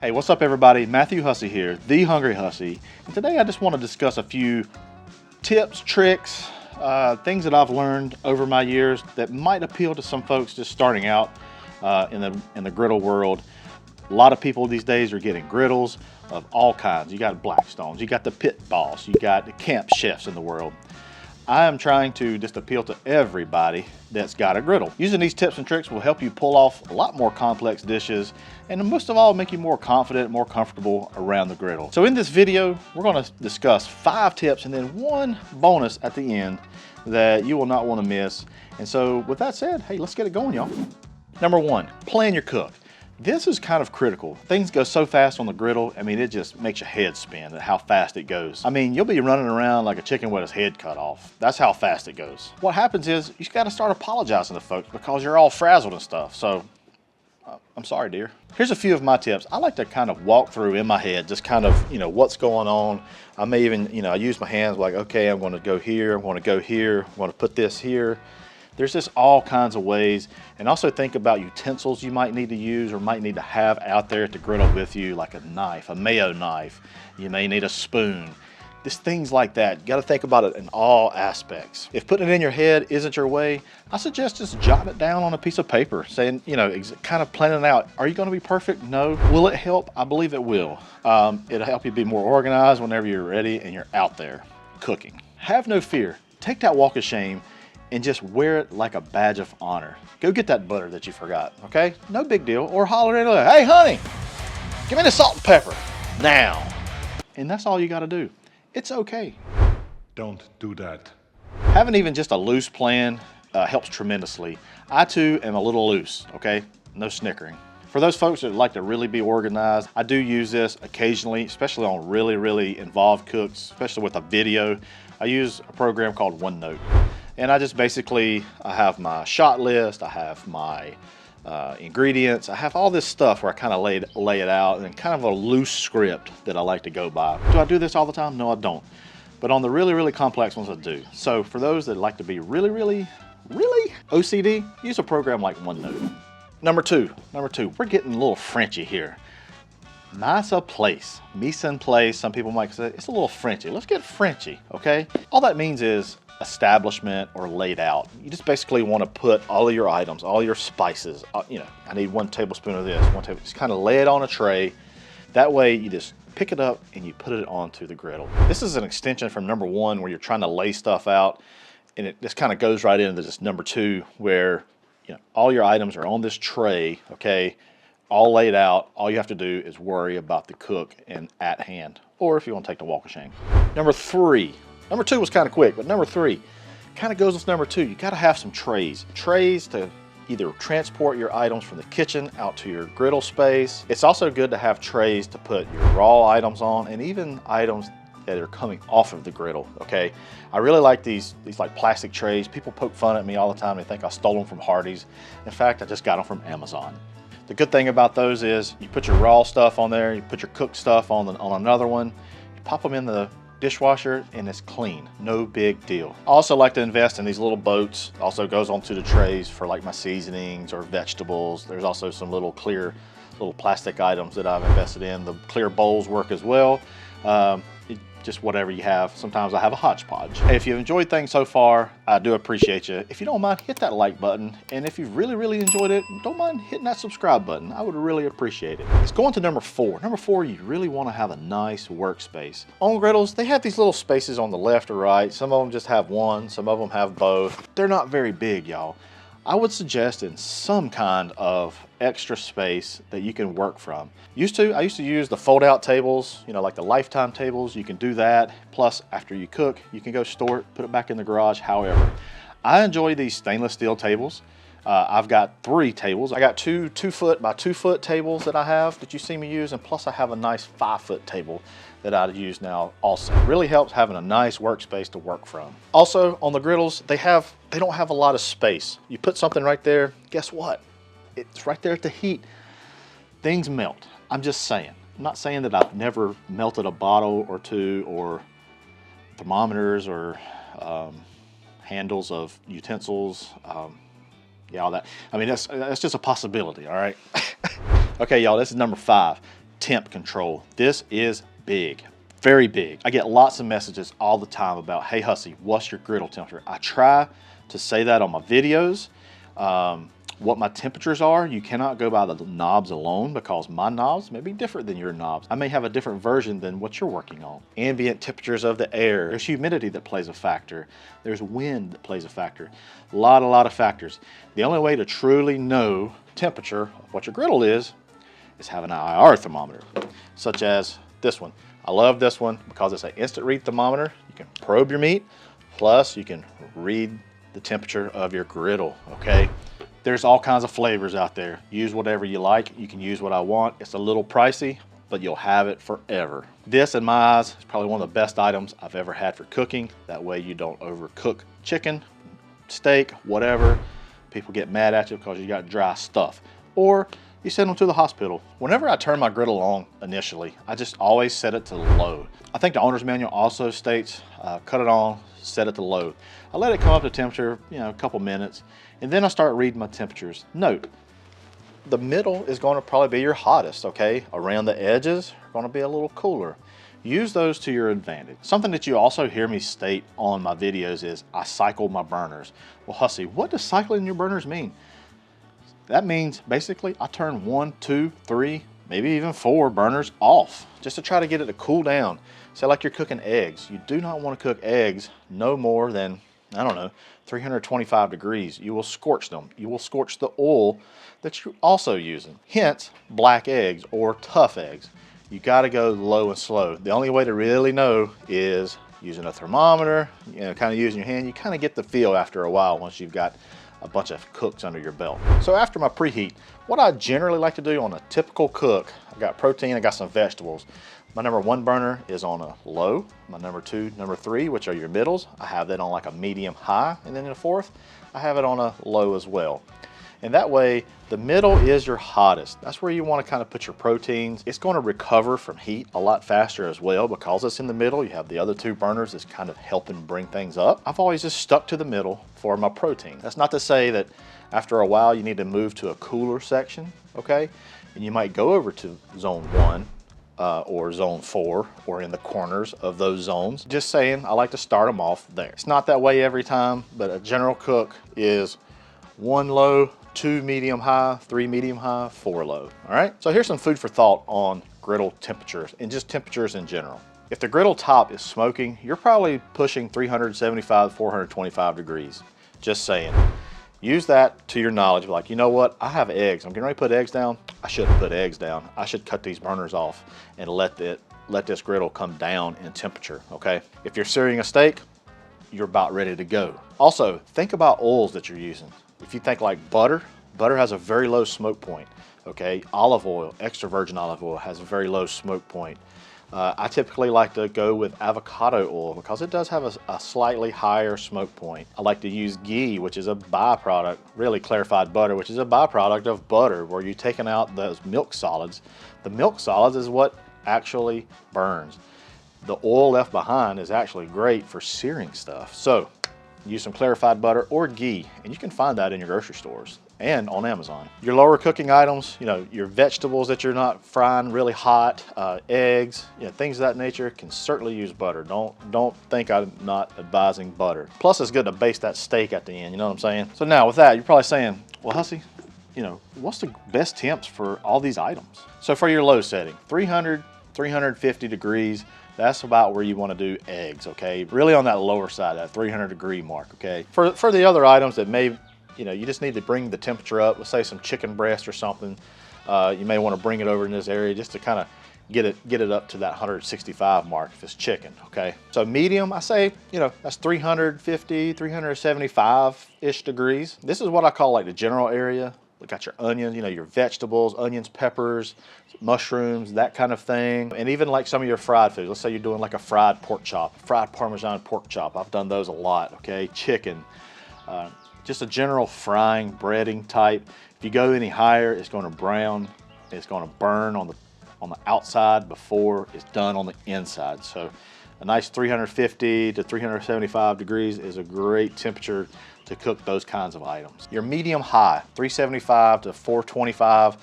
Hey, what's up everybody? Matthew Hussey here, the Hungry Hussey. And today I just want to discuss a few tips, tricks, things that I've learned over my years that might appeal to some folks just starting out in the griddle world. A lot of people these days are getting griddles of all kinds. You got Blackstones, you got the pit boss, you got the camp chefs in the world. I am trying to just appeal to everybody that's got a griddle. Using these tips and tricks will help you pull off a lot more complex dishes and most of all make you more confident, more comfortable around the griddle. So in this video, we're going to discuss 5 tips and then one bonus at the end that you will not want to miss. And so with that said, hey, let's get it going, y'all. Number 1, plan your cook. This is kind of critical. Things go so fast on the griddle. I mean, it just makes your head spin at how fast it goes. I mean, you'll be running around like a chicken with his head cut off. That's how fast it goes. What happens is you got to start apologizing to folks because you're all frazzled and stuff. So I'm sorry, dear. Here's a few of my tips. I like to kind of walk through in my head, just kind of, what's going on. I may even, I use my hands like, okay, I'm going to go here. I'm going to go here. I'm going to put this here. There's just all kinds of ways. And also think about utensils you might need to use or might need to have out there at the griddle with you, like a knife, a mayo knife. You may need a spoon. Just things like that. You got to think about it in all aspects. If putting it in your head isn't your way, I suggest just jot it down on a piece of paper, saying, kind of planning out. Are you going to be perfect? No. Will it help? I believe it will. It'll help you be more organized whenever you're ready and you're out there cooking. Have no fear. Take that walk of shame and just wear it like a badge of honor. Go get that butter that you forgot, okay? No big deal. Or holler at it, hey honey, give me the salt and pepper now. And that's all you gotta do. It's okay. Don't do that. Having even just a loose plan helps tremendously. I too am a little loose, okay? No snickering. For those folks that like to really be organized, I do use this occasionally, especially on really involved cooks, especially with a video. I use a program called OneNote. And I just basically, I have my shot list, I have my ingredients, I have all this stuff where I kind of lay it out and kind of a loose script that I like to go by. Do I do this all the time? No, I don't. But on the really complex ones, I do. So for those that like to be really OCD, use a program like OneNote. Number two, we're getting a little Frenchy here. Mise en place, some people might say, it's a little Frenchy. Let's get Frenchy, okay? All that means is establishment or laid out. You just basically want to put all of your items, all your spices, I need 1 tablespoon of this, just kind of lay it on a tray. That way you just pick it up and you put it onto the griddle. This is an extension from number 1 where you're trying to lay stuff out, and it just kind of goes right into this number 2 where all your items are on this tray, okay, all laid out. All you have to do is worry about the cook and at hand, or if you want to take the walk of shame. Number 3. Number 2 was kind of quick, but number 3 kind of goes with number 2. You got to have some trays. Trays to either transport your items from the kitchen out to your griddle space. It's also good to have trays to put your raw items on and even items that are coming off of the griddle, okay? I really like these like plastic trays. People poke fun at me all the time. They think I stole them from Hardee's. In fact, I just got them from Amazon. The good thing about those is you put your raw stuff on there, you put your cooked stuff on another one, you pop them in the dishwasher and it's clean, no big deal. I also like to invest in these little boats. Also goes onto the trays for like my seasonings or vegetables. There's also some little clear plastic items that I've invested in. The clear bowls work as well. Just whatever you have. Sometimes I have a hodgepodge. Hey, if you've enjoyed things so far, I do appreciate you. If you don't mind, hit that like button. And if you've really enjoyed it, don't mind hitting that subscribe button. I would really appreciate it. Let's go on to number 4. Number 4, you really want to have a nice workspace. On griddles, they have these little spaces on the left or right. Some of them just have one, some of them have both. They're not very big, y'all. I would suggest in some kind of extra space that you can work from. I used to use the fold out tables, like the lifetime tables. You can do that. Plus, after you cook, you can go store it, put it back in the garage. However, I enjoy these stainless steel tables. I've got 3 tables. I got 2 2-foot by 2-foot tables that I have that you see me use, and plus I have a nice 5-foot table that I use now also. It really helps having a nice workspace to work from. Also, on the griddles, they don't have a lot of space. You put something right there, guess what? It's right there at the heat. Things melt. I'm just saying. I'm not saying that I've never melted a bottle or 2 or thermometers or handles of utensils. Yeah, all that. I mean, that's just a possibility, all right? Okay, y'all, this is number 5. temp control. This is big, very big. I get lots of messages all the time about, hey Hussey, what's your griddle temperature? I try to say that on my videos. What my temperatures are, you cannot go by the knobs alone because my knobs may be different than your knobs. I may have a different version than what you're working on. Ambient temperatures of the air. There's humidity that plays a factor. There's wind that plays a factor. A lot of factors. The only way to truly know temperature of what your griddle is have an IR thermometer, such as this one. I love this one because it's an instant read thermometer. You can probe your meat, plus you can read the temperature of your griddle, okay? There's all kinds of flavors out there. Use whatever you like. You can use what I want. It's a little pricey, but you'll have it forever. This, in my eyes, is probably one of the best items I've ever had for cooking. That way you don't overcook chicken, steak, whatever. People get mad at you because you got dry stuff. Or you send them to the hospital. Whenever I turn my griddle on initially, I just always set it to low. I think the owner's manual also states, cut it on, set it to low. I let it come up to temperature, a couple minutes, and then I start reading my temperatures. Note, the middle is going to probably be your hottest, okay? Around the edges are going to be a little cooler. Use those to your advantage. Something that you also hear me state on my videos is I cycle my burners. Well, Hussey, what does cycling your burners mean? That means basically I turn 1, 2, 3, maybe even 4 burners off just to try to get it to cool down. Say like you're cooking eggs. You do not want to cook eggs no more than, I don't know, 325 degrees. You will scorch them. You will scorch the oil that you're also using. Hence, black eggs or tough eggs. You got to go low and slow. The only way to really know is using a thermometer, kind of using your hand. You kind of get the feel after a while once you've got a bunch of cooks under your belt. So after my preheat, what I generally like to do on a typical cook, I got protein, I got some vegetables. My number 1 burner is on a low. My number 2, number 3, which are your middles, I have that on like a medium high. And then in the 4th, I have it on a low as well. And that way, the middle is your hottest. That's where you want to kind of put your proteins. It's going to recover from heat a lot faster as well because it's in the middle. You have the other 2 burners that's kind of helping bring things up. I've always just stuck to the middle for my protein. That's not to say that after a while you need to move to a cooler section, okay? And you might go over to zone 1 or zone 4 or in the corners of those zones. Just saying, I like to start them off there. It's not that way every time, but a general cook is 1 low, 2 medium high, 3 medium high, 4 low. All right, so here's some food for thought on griddle temperatures and just temperatures in general. If the griddle top is smoking, you're probably pushing 375, 425 degrees. Just saying. Use that to your knowledge. Like, you know what? I have eggs. I'm getting ready to put eggs down. I shouldn't put eggs down. I should cut these burners off and let this griddle come down in temperature, okay? If you're searing a steak, you're about ready to go. Also, think about oils that you're using. If you think like butter has a very low smoke point, okay? Olive oil, extra virgin olive oil has a very low smoke point. I typically like to go with avocado oil because it does have a slightly higher smoke point. I like to use ghee, which is a byproduct, really clarified butter, which is a byproduct of butter, where you're taking out those milk solids. The milk solids is what actually burns. The oil left behind is actually great for searing stuff. So use some clarified butter or ghee, and you can find that in your grocery stores and on Amazon. Your lower cooking items, your vegetables that you're not frying really hot, eggs, things of that nature, can certainly use butter. Don't think I'm not advising butter. Plus, it's good to baste that steak at the end, you know what I'm saying? So now with that, you're probably saying, well, Hussey, what's the best temps for all these items? So for your low setting, 300, 350 degrees, that's about where you want to do eggs, okay? Really on that lower side, that 300 degree mark, okay? For the other items that may, you just need to bring the temperature up, let's say some chicken breast or something, you may want to bring it over in this area just to kind of get it up to that 165 mark if it's chicken, okay? So medium, I say, that's 350, 375-ish degrees. This is what I call like the general area. You got your onions, your vegetables, onions, peppers, mushrooms, that kind of thing. And even like some of your fried foods. Let's say you're doing like a fried pork chop, fried Parmesan pork chop. I've done those a lot, okay? Chicken, just a general frying, breading type. If you go any higher, it's going to brown. It's going to burn on the outside before it's done on the inside. So a nice 350 to 375 degrees is a great temperature to cook those kinds of items. Your medium high, 375 to 425,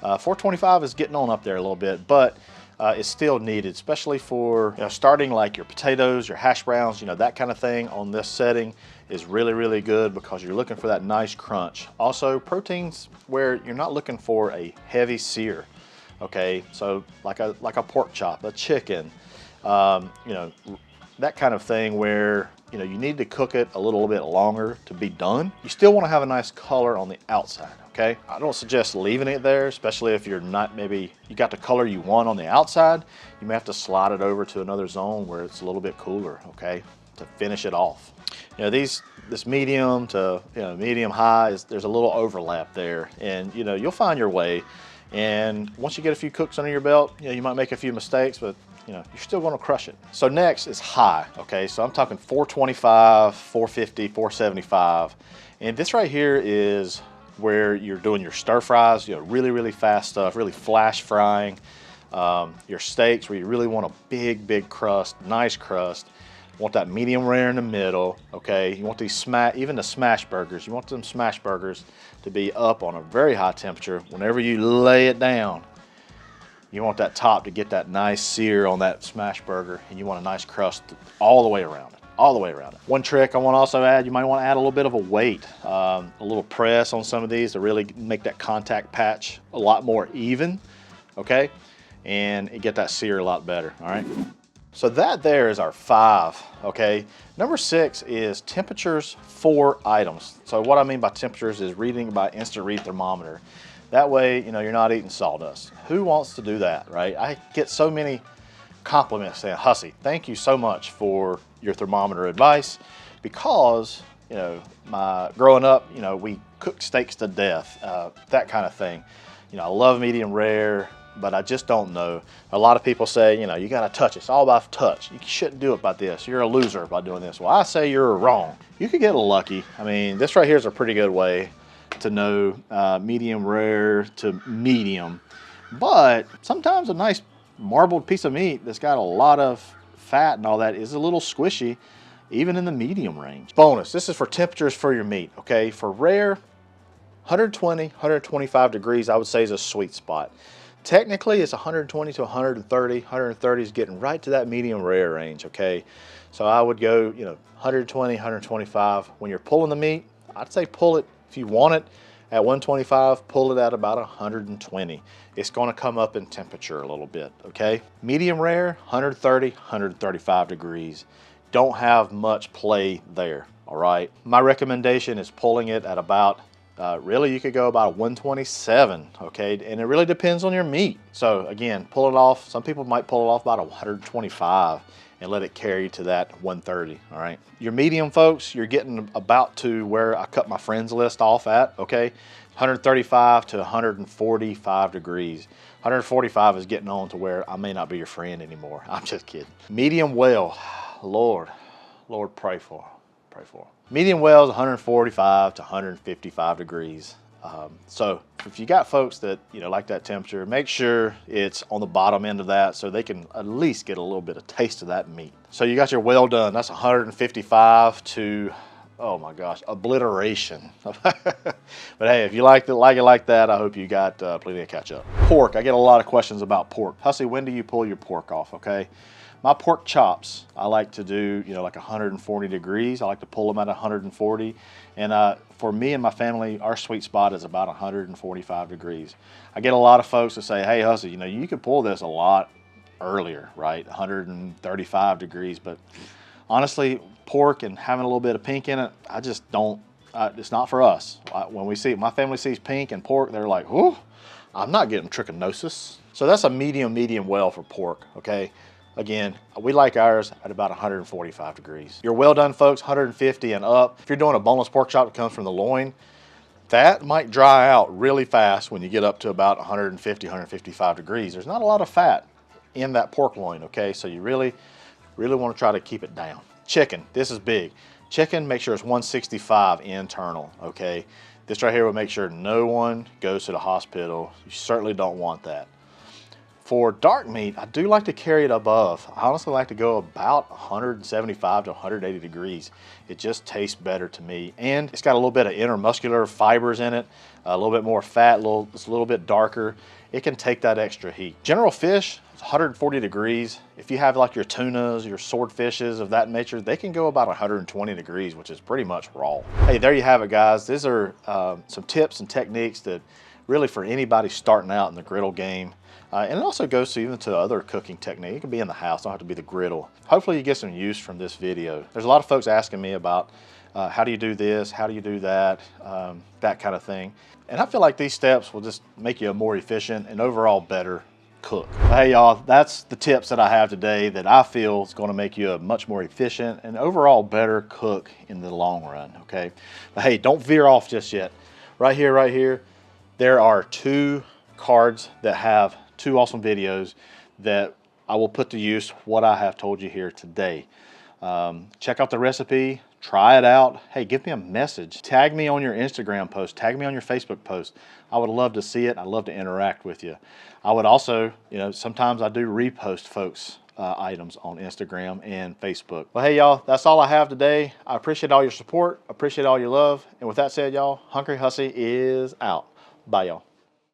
425 is getting on up there a little bit, but it's still needed, especially for starting like your potatoes, your hash browns, that kind of thing on this setting is really, really good because you're looking for that nice crunch. Also, proteins where you're not looking for a heavy sear, okay? So like a pork chop, a chicken, that kind of thing where you need to cook it a little bit longer to be done. You still want to have a nice color on the outside, okay? I don't suggest leaving it there, especially if you're not, maybe you got the color you want on the outside. You may have to slide it over to another zone where it's a little bit cooler, okay, to finish it off. This medium to medium high there's a little overlap there, and you'll find your way. And once you get a few cooks under your belt, you might make a few mistakes, but you're still going to crush it. So next is high, okay? So I'm talking 425, 450, 475. And this right here is where you're doing your stir fries, really, really fast stuff, really flash frying. Your steaks where you really want a big, big crust, nice crust. You want that medium rare in the middle, okay? You want these even the smash burgers, you want them smash burgers to be up on a very high temperature. Whenever you lay it down, you want that top to get that nice sear on that smash burger, and you want a nice crust all the way around it, all the way around it. One trick I want to also add, you might want to add a little bit of a weight, a little press on some of these to really make that contact patch a lot more even, okay? And you get that sear a lot better, all right? So that there is our 5, okay? Number 6 is temperatures for items. So what I mean by temperatures is reading by instant read thermometer. That way, you're not eating sawdust. Who wants to do that, right? I get so many compliments saying, Hussey, thank you so much for your thermometer advice, because, growing up, we cooked steaks to death, that kind of thing. I love medium rare, but I just don't know. A lot of people say, you got to touch it. It's all about touch. You shouldn't do it by this. You're a loser by doing this. Well, I say you're wrong. You could get lucky. I mean, this right here is a pretty good way to know medium rare to medium. But sometimes a nice marbled piece of meat that's got a lot of fat and all that is a little squishy, even in the medium range. Bonus, this is for temperatures for your meat, okay? For rare, 120, 125 degrees, I would say, is a sweet spot. Technically, it's 120 to 130. 130 is getting right to that medium rare range, okay? So I would go, 120, 125. When you're pulling the meat, I'd say pull it, if you want it at 125, pull it at about 120. It's going to come up in temperature a little bit, okay? Medium rare, 130, 135 degrees. Don't have much play there, all right? My recommendation is pulling it at about really, you could go about 127, okay? And it really depends on your meat. So again, pull it off. Some people might pull it off about 125 and let it carry to that 130, all right? Your medium, folks, you're getting about to where I cut my friends list off at, okay? 135 to 145 degrees. 145 is getting on to where I may not be your friend anymore. I'm just kidding. Medium well, Lord, pray for. Medium well is 145 to 155 degrees. So if you got folks that like that temperature, make sure it's on the bottom end of that so they can at least get a little bit of taste of that meat. So you got your well done. That's 155 to, oh my gosh, obliteration. But hey, if you like it like that, I hope you got plenty of catch up. Pork, I get a lot of questions about pork. Hussey, when do you pull your pork off, okay? My pork chops, I like to do, like 140 degrees. I like to pull them at 140. And for me and my family, our sweet spot is about 145 degrees. I get a lot of folks that say, hey, Hussey, you can pull this a lot earlier, right? 135 degrees. But honestly, pork and having a little bit of pink in it, I just don't, it's not for us. When my family sees pink and pork, they're like, whoo, I'm not getting trichinosis. So that's a medium well for pork, okay? Again, we like ours at about 145 degrees. Your well done, folks, 150 and up. If you're doing a boneless pork chop that comes from the loin, that might dry out really fast when you get up to about 150, 155 degrees. There's not a lot of fat in that pork loin, okay? So you really want to try to keep it down. Chicken, this is big. Chicken, make sure it's 165 internal, okay? This right here will make sure no one goes to the hospital. You certainly don't want that. For dark meat, I do like to carry it above. I honestly like to go about 175 to 180 degrees. It just tastes better to me. And it's got a little bit of intermuscular fibers in it, a little bit more fat, it's a little bit darker. It can take that extra heat. General fish, 140 degrees. If you have like your tunas, your swordfishes of that nature, they can go about 120 degrees, which is pretty much raw. Hey, there you have it, guys. These are some tips and techniques that really for anybody starting out in the griddle game. And it also goes to even to other cooking technique. It can be in the house, don't have to be the griddle. Hopefully you get some use from this video. There's a lot of folks asking me about how do you do this, how do you do that, that kind of thing. And I feel like these steps will just make you a more efficient and overall better cook. Hey y'all, that's the tips that I have today that I feel is going to make you a much more efficient and overall better cook in the long run, okay? But hey, don't veer off just yet. Right here, there are 2 cards that have 2 awesome videos that I will put to use what I have told you here today. Check out the recipe, try it out. Hey, give me a message. Tag me on your Instagram post, tag me on your Facebook post. I would love to see it. I'd love to interact with you. I would also, sometimes I do repost folks' items on Instagram and Facebook. Well, hey y'all, that's all I have today. I appreciate all your support, appreciate all your love. And with that said, y'all, Hungry Hussey is out. Bye y'all.